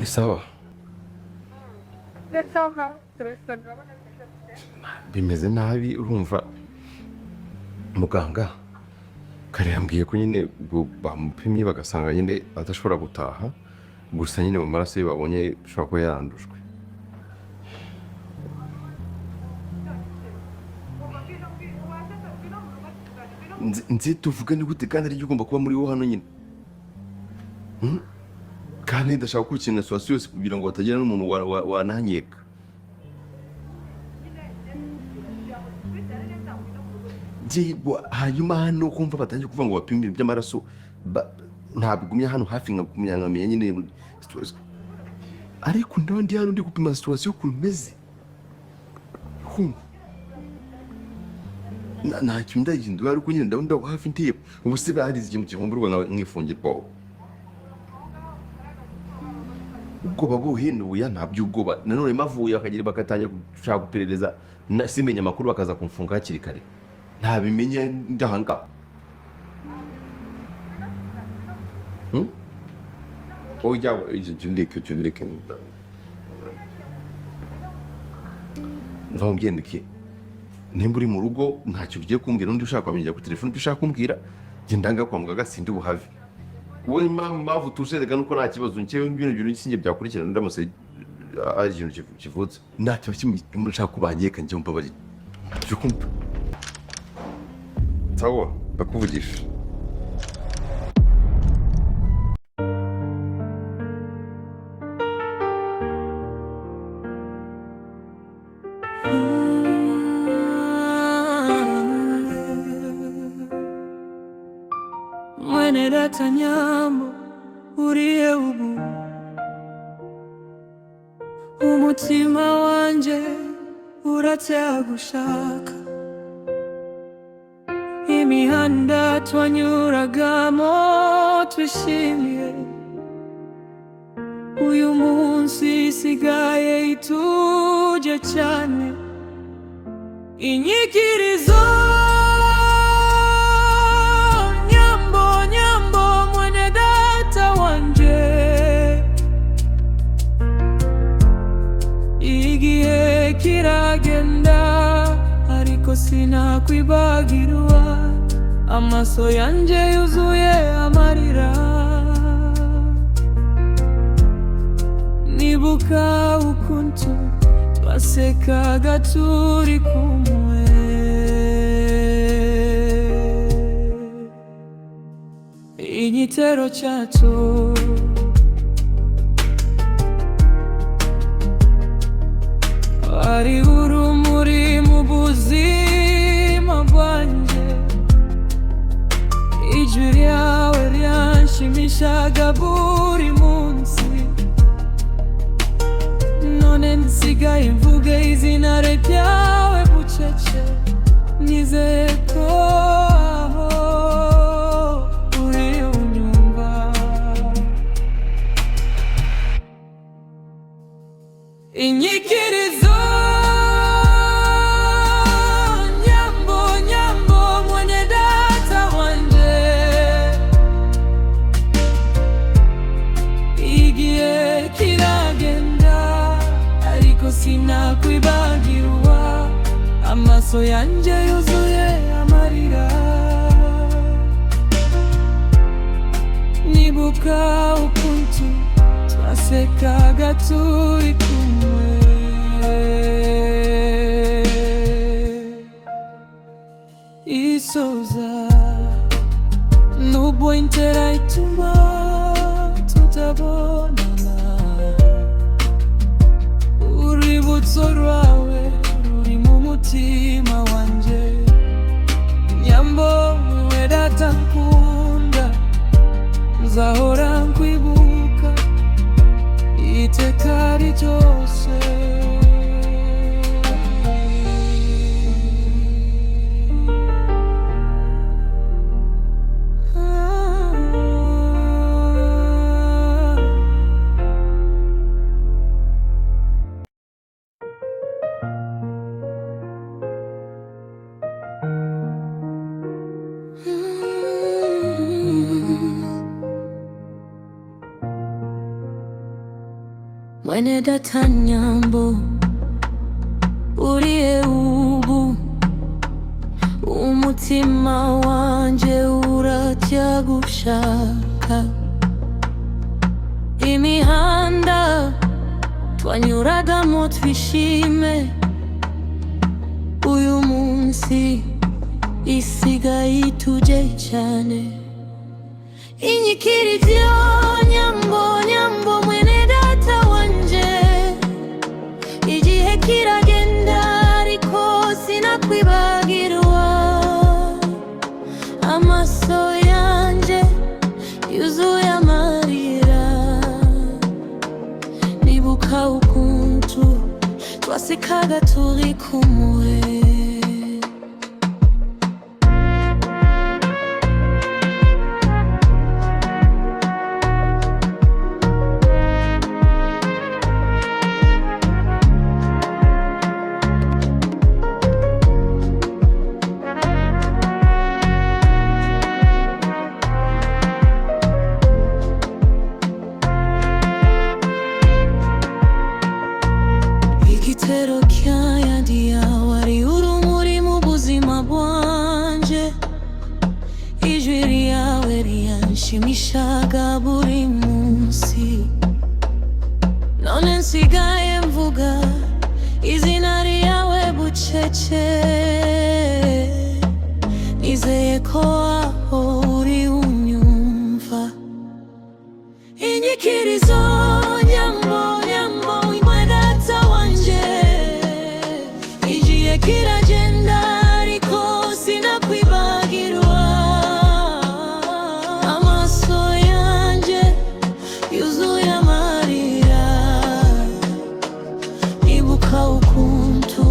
sawa bimeze nabi urumva muganga kare yambwiye ko nyine bamupimye bagasanga nyine adashobora gutaha gusa nyine mu maraso ye babonye bishobora kuba yarandujwe. Nzi tuvugane gute kandi ari ugomba kuba muri wo hano nyine kandi ndashaka gukurikirana situwasiyo yose kugira ngo hatagira n'umuntu wananyeka. Hanyuma hano kumva batangiye kuvuga ngo bapime ibintu by'amaraso ntabwo igumya hano hafi nkamenya nyine ariko ndaho ndi hano ndi gupima situwasiyo ukuntu imeze nta kintu ndagihindura ariko nyine ndabona hafi ntiyebo ubu se baharize ikintu kivumburwa nkifungirwa ubwoba buhinduye ntabyo ubwoba nanone mavuye bakagira bakatangira gushaka guperereza simenya amakuru bakaza kumfunga hakiri kare ntabimenye ndahanga oya jundike ndamubwiye ndike nimba uri mu rugo ntacyo ugiye kumbwira n'undi ushaka kwamenyera kuri telefone ibyo ushaka kumbwira genda ndanga kwa muganga sindi buhave wowe impamvu tuserega nuko nta kibazo nkewe n'ibintu by'insinge byakurikirana ndamutse ari ikintu kivutse ntacyo kimwe ushaka kubangeka njye mbabarira cyo kumva sawa bakuvugisha mwene data nyambo uriye ubu umutima wanje uratera gushaka imihanda twanyuragamo twishimiye uyu munsi isigaye ituje cyane inyikirizo kiragenda ariko sinakwibagirwa amaso yanje yuzuye amarira nibuka ukuntu twasekaga turi kumwe igitero cyacu ari urumuri mu buzima bwanjye ijwi ryawe ryanshimishaga buri munsi none nsigaye mvuga izina ryawe bucece nizeye ko uri unyumva inyikirizo sinakwibagirwa amaso yanje yuzuye amarira nibuka ukuntu twasekaga turi kumwe isoza nubwo intera ituma tutabonana urwibutso rwawe ruri mu mutima wanje nyambo wewe data nkunda nzahora nkwibuka iteka ryose mwene data nyambo uriye ubu umutima wanje uracyagushaka. Imihanda twanyuragamo twishime, uyu munsi isigaye ituje cyane. Inyikirizo nyambo nyambo mwene data wanje, igihe kiragenda ariko sinakwibagirwa. Amaso yanje yuzuye amarira, nibuka ukuntu twasekaga turi kumwe. Igitero cyayandi wari urumuri mu buzima bwanje, ijwi ryawe ryanshimishaga buri munsi. None nsigaye mvuga izina ryawe bucece, nizeye ko aho uri unyumva. Inyikirizo nyambo nyambo mwene data wanje, igihe kiragenda ariko sinakwibagirwa. Amaso yanje yuzuye amarira, nibuka ukuntu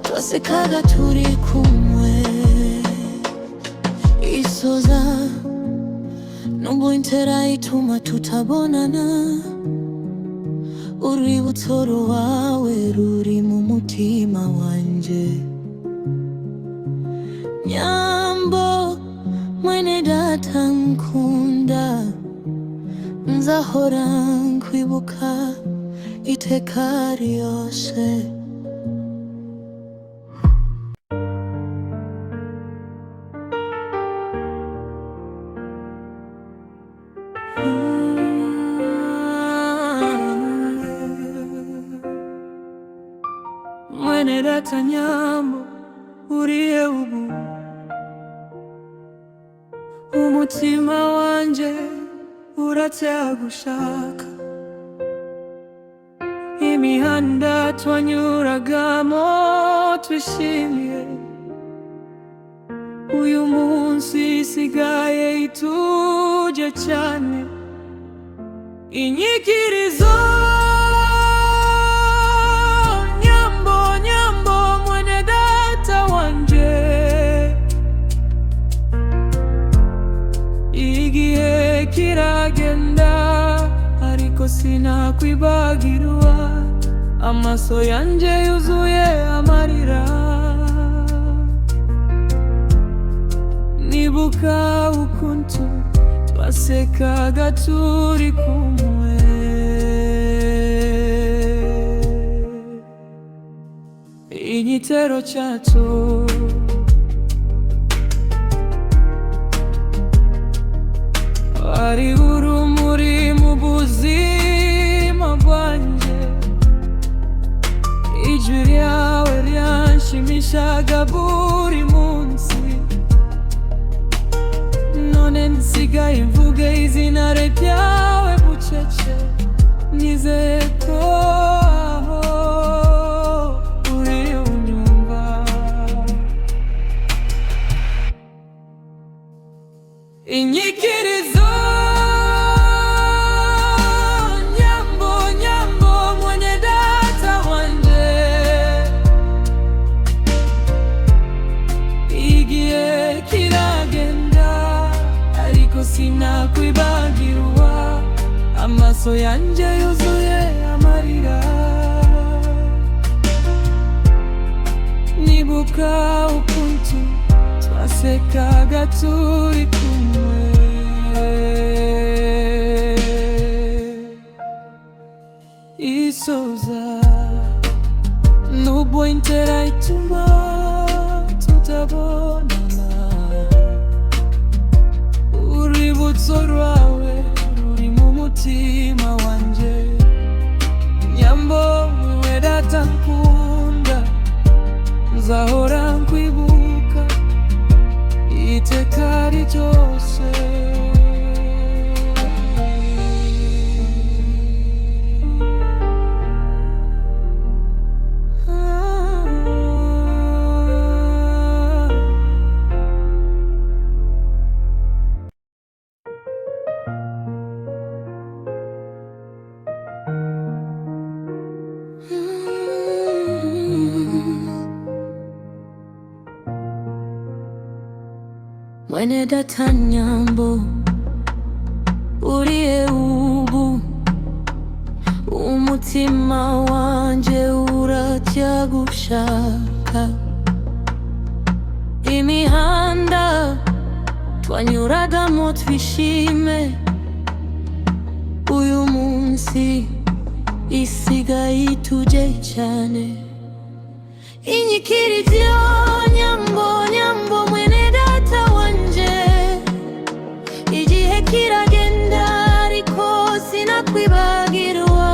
twasekaga turi kumwe. Isoza nubwo intera ituma tutabonana, urwibutso rwawe ruri mu mutima wanje. Nyambo mwene data nkunda, nzahora nkwibuka iteka ryose. Mwene data nyambo uriye ubu umutima wanje uracyagushaka. Imihanda twanyuragamo twishimiye, uyu munsi isigaye ituje cyane. Inyikirizo nyambo nyambo mwene data wanje, igihe kiragenda ariko sinakwibagirwa. Amaso yanje yuzuye amarira, nibuka ukuntu twasekaga turi kumwe. Igitero cyacu wari urumuri mu buzima bwanje, ijwi ryawe ryanshimishaga buri munsi. None nsigaye mvuga izina ryawe bucece, nizeye ko aho uri unyumva. Inyikirizo nyambo nyambo mwene data wanje, igihe kiragenda ariko sinakwibagirwa. Amaso yanje yuzuye amarira, nibuka ukuntu twasekaga turi kumwe. isoza nubwo intera ituma tutabonana. Urwibutso rwawe ruri mu mutima wanje, nyambo wewe data nkunda, nzahora nkwibuka iteka ryose. Mwene data nyambo uriye ubu, umutima wanje uracyagushaka. Imihanda twanyuragamo twishime, uyu munsi isigaye ituje cyane. Inyikirizo nyambo, nyambo mwene data wanje, igihe kiragenda ariko sinakwibagirwa.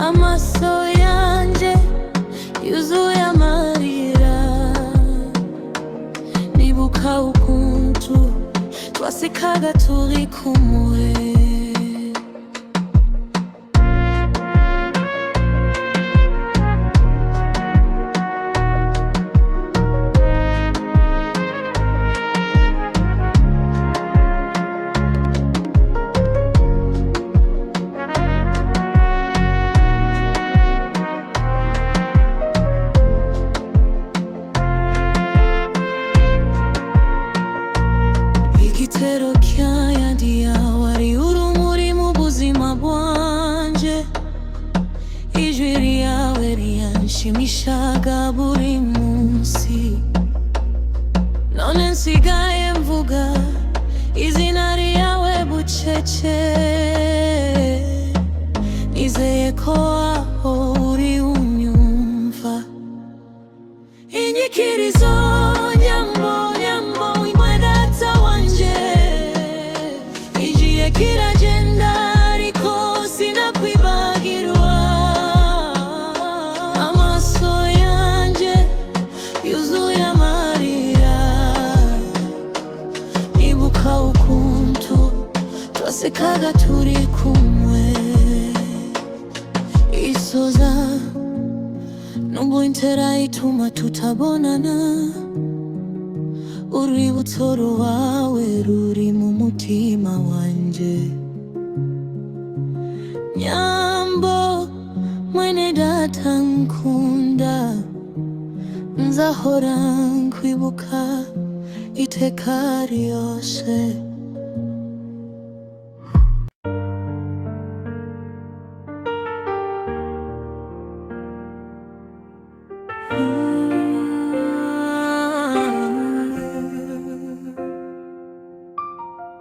Amaso yanje yuzuye amarira, nibuka ukuntu twasekaga turi kumwe. Igitero cyayandi wari urumuri mu buzima bwanje, ijwi ryawe ryanshimishaga buri munsi. None nsigaye mvuga izina ryawe bucece, nizeye ko aho uri unyumva. Inyikirizo nyambo, nyambo mwene data wanje, igihe kiragenda ariko sinakwibagirwa. Amaso yanje yuzuye amarira, nibuka ukuntu twasekaga turi kumwe. Isoza nubwo intera ituma tutabonana, urwibutso rwawe ruri mu mutima wanje. Nyambo mwene data nkunda, nzahora nkwibuka iteka ryose.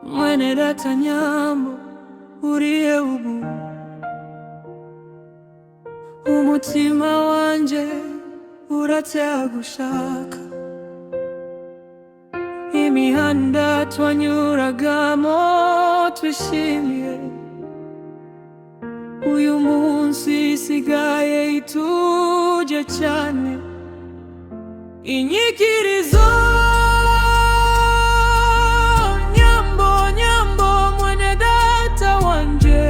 Mwene data nyambo uriye ubu, umutima wanje uracyagushaka. Imihanda twanyuragamo twishimiye, uyu munsi isigaye ituje cyane. Inyikirizo nyambo, nyambo mwene data wanje,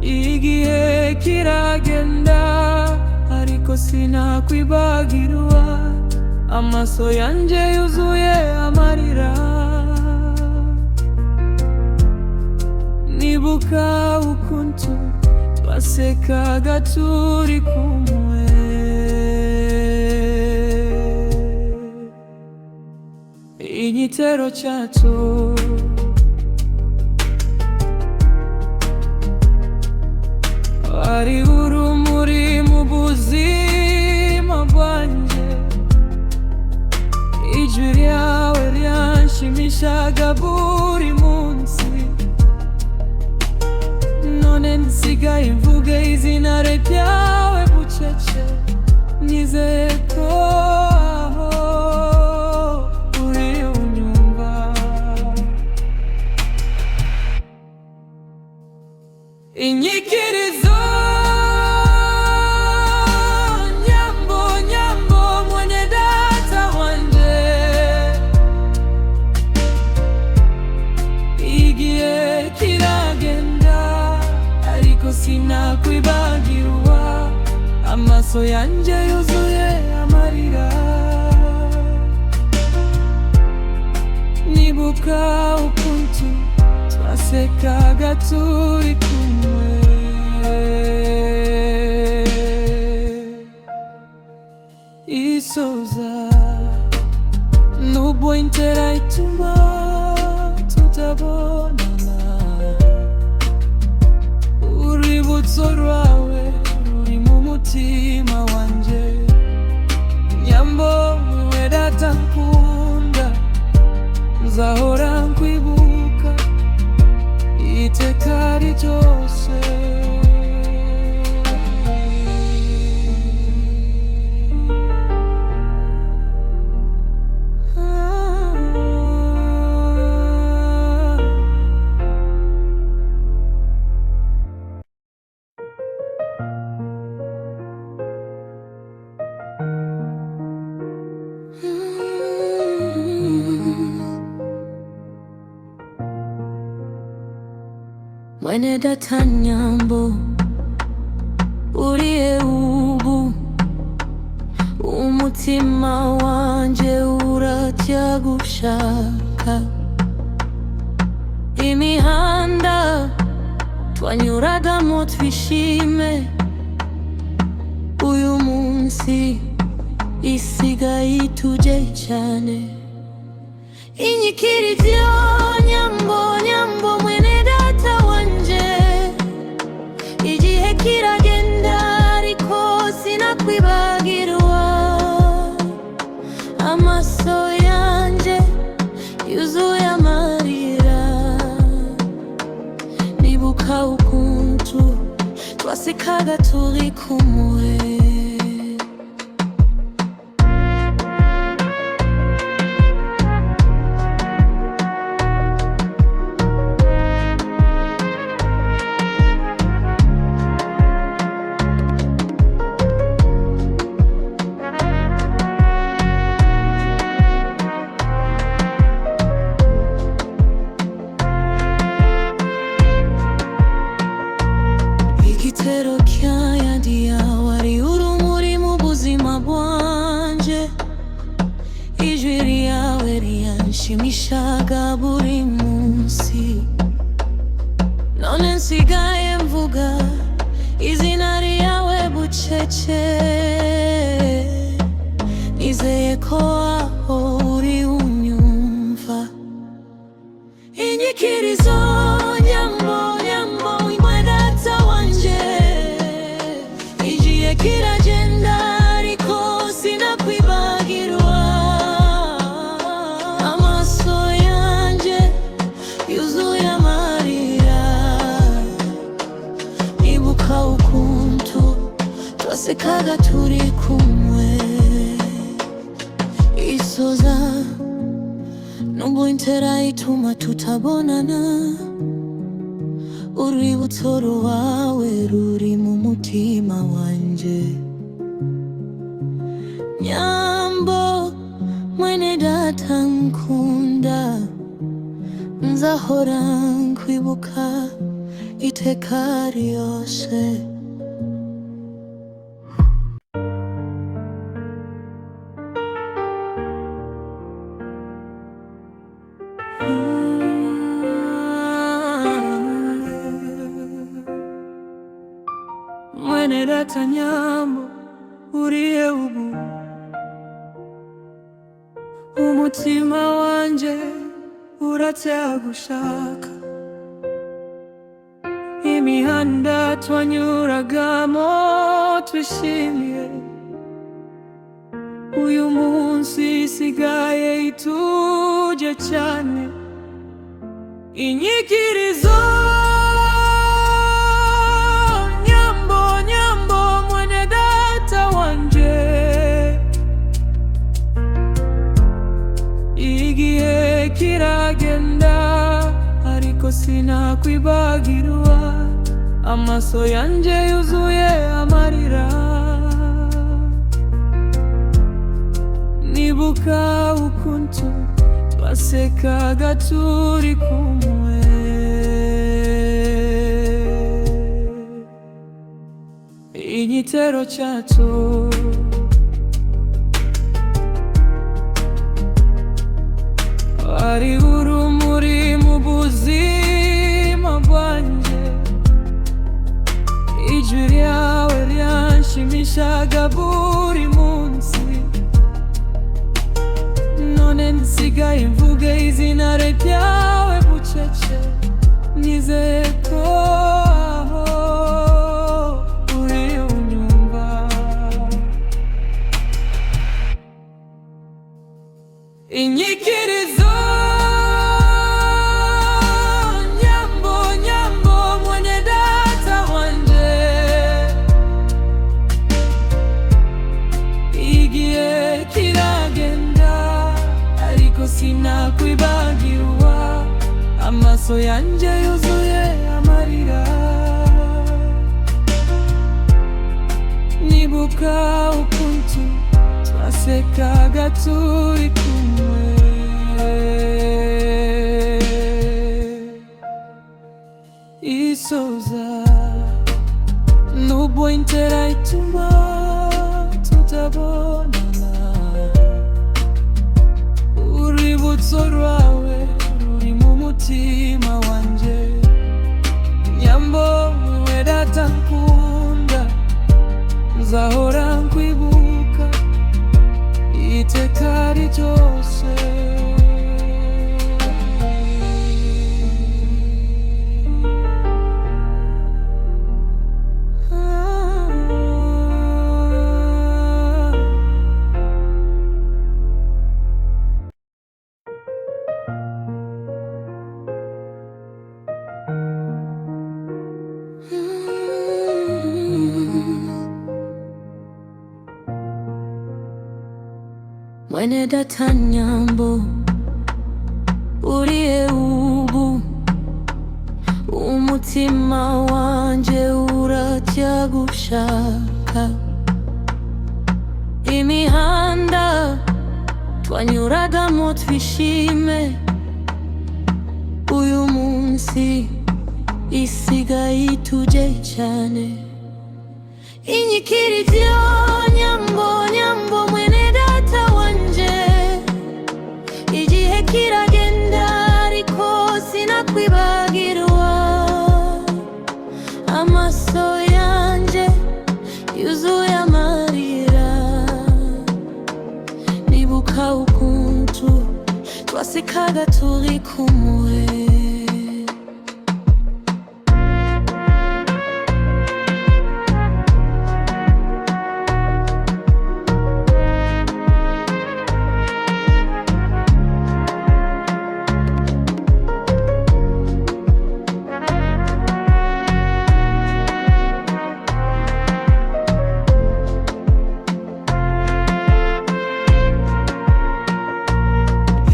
igihe kiragenda ariko sinakwibagirwa. Amaso yanje yuzuye amarira, nibuka ukuntu twasekaga turi kumwe. Igitero cyacu wari urumuri mu buzima bwanje, ijwi ryawe ryanshimishaga buri munsi. nsigaye mvuga izina ryawe bucece, nizeye ko aho uri unyumva. Inyikirizo nyambo nyambo mwene data wanje, igihe kiragenda ariko sinakwibagirwa, amaso yanje yuzuye amarira, nibuka ukuntu twasekaga turi kumwe. Isoza nubwo intera ituma tutabonana, urwibutso rwawe ruri mu mutima wanje. Nyambo wewe data nkunda, nzahora nkwibuka iteka ryose. Mwene data nyambo, uriye ubu, umutima wanje uracyagushaka. Imihanda twanyuragamo twishime, uyu munsi isigaye ituje cyane. Inyikirizo nyambo nyambo mwene data wanje, igihe kiragenda ariko sinakwibagirwa, amaso yanje yuzuye amarira, nibuka ukuntu twasekaga turi kumwe. Igitero cyayandi wari urumuri mu buzima bwanje, ijwi ryawe ryanshimishaga buri munsi. None nsigaye mvuga izina ryawe bucece, nizeye ko aho uri unyumva. Inyikirizo nyambo nyambo mwene data wanje, igihe kiragenda ariko sinakwibagirwa, amaso yanje yuzuye amarira, nibuka ukuntu twasekaga turi kumwe. Isoza nubwo intera ituma tutabonana, urwibutso rwawe ruri mu mutima wanje. Nyambo mwene data nkunda, nzahora nkwibuka iteka ryose. Mwene data nyambo, uriye ubu, umutima wanje uracyagushaka. Imihanda twanyuragamo twishimiye, uyu munsi isigaye ituje cyane. Inyikirizo sinakwibagirwa, amaso yanje yuzuye amarira. Nibuka ukuntu twasekaga turi kumwe, igitero cyacu wari urumuri mu buzima bwanjye. Ijwi ryawe ryanshimishaga buri munsi, none nsigaye mvuga izina ryawe bucece. Nizeye ko aho uri unyumva. Inyikirizo nyambo nyambo mwene data wanje, igihe kiragenda ariko sinakwibagirwa, amaso yanje yuzuye amarira. Nibuka ukuntu twasekaga turi kumwe, isoza nubwo intera ituma tutabonana. Urwibutso rwawe ruri mu mutima wanje, nyambo wewe data nkunda, nzahora nkwibuka iteka ryose. Mwene data nyambo uriye ubu, umutima wanje uracyagushaka. Imihanda twanyuragamo twishime, uyu munsi isigaye ituje cyane. Inyikirizo nyambo nyambo mwene data wanje, igihe kiragenda ariko sinakwibagirwa, amaso yanje yuzuye amarira. Nibuka ukuntu twasekaga turi kumwe,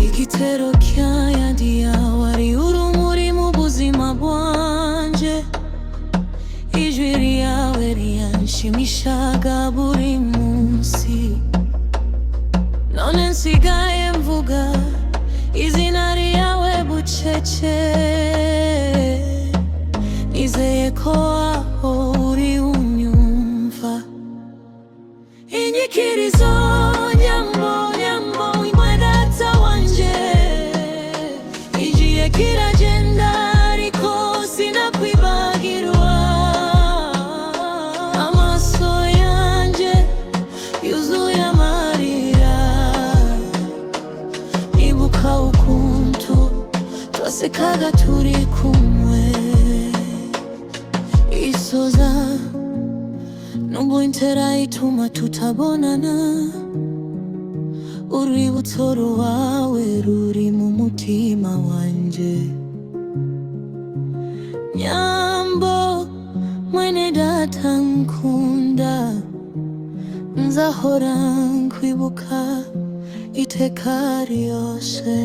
igitero cyayandi wari urumuri mu buzima bwanje. Ijwi ryawe ryanshimishaga buri munsi, none nsigaye mvuga izina ryawe bucece. Nizeye ko aho uri unyumva. Inyikirizo nyambo nyambo mwene data wanje, igihe kiragenda ariko sinakwibagirwa, amaso yanje yuzuye amarira. Nibuka ukuntu twasekaga turi kumwe, isoza nubwo intera ituma tutabonana. Urwibutso rwawe ruri mu mutima wanje, nyambo mwene data nkunda, nzahora nkwibuka iteka ryose.